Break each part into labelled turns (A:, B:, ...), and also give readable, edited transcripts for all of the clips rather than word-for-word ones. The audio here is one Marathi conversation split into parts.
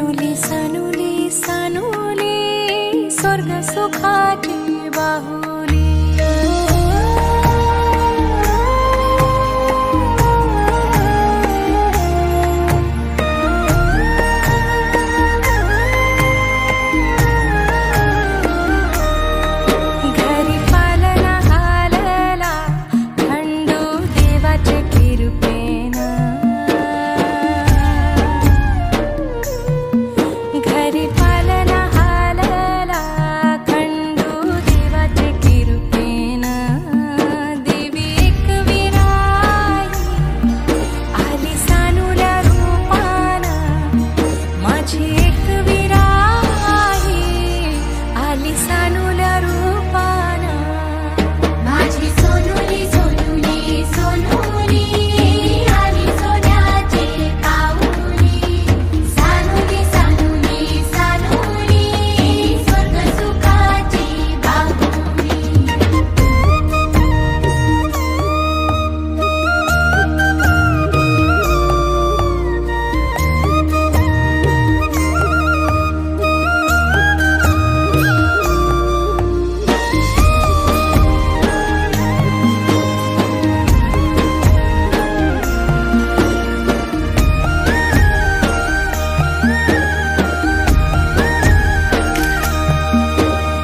A: सानुली सानुली सानुली स्वर्ग सुखाची बाहुली घरी पालना हालला खंडू देवाचे कृपेन घरी पालना हालला खंडू देवाचे कृपेन देवी एक विराई आली सानुल्या रूपान माझी एक विराई आली सानुल्या रूपान
B: माझी सोनुली सोनुली सोनुली आली सोन्याची काऊली सानुली सानुली सानुली स्वर्ग सुखाची बाहुली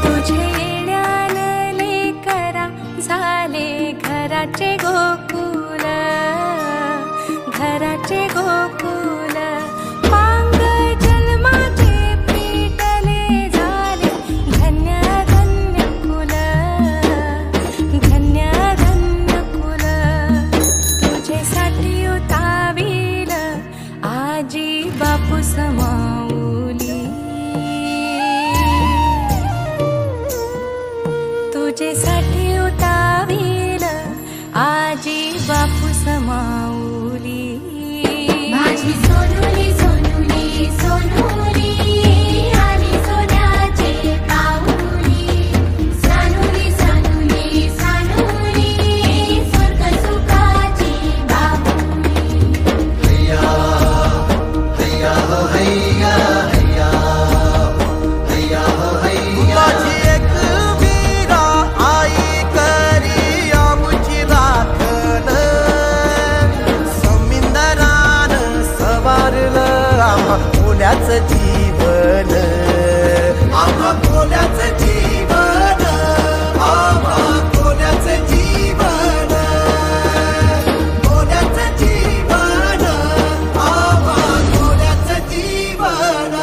A: तुझे येण्यान लेकरा झाले घराचे गोकुल घराचे गोकुल पांग जन्माचे पेटले झाले धन्य धन्य कुल धन्य धन्य कुल तुझेसाठी उताविल आजी बापू समाऊली तुझेसाठी उताविल आजी बापू समाऊली
B: माझी सोनुली सोनुली सोनुली आली सोन्याची काऊली सानुली सानुली सानुली स्वर्ग सुखाची बाहुली
C: माझी एक वीरा आई करी आमची राखण समिंदरान सवारलं आम्हा कोल्याचं जीवन आम्हा कोल्याचं जीवन आम्हा कोल्याचं जीवन कोल्याचं जीवन आम्हा कोल्याचं जीवन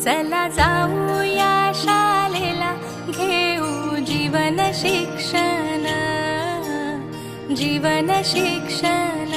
A: चला जाऊया शाळेला घेऊ जीवन शिक्षण जीवन शिक्षण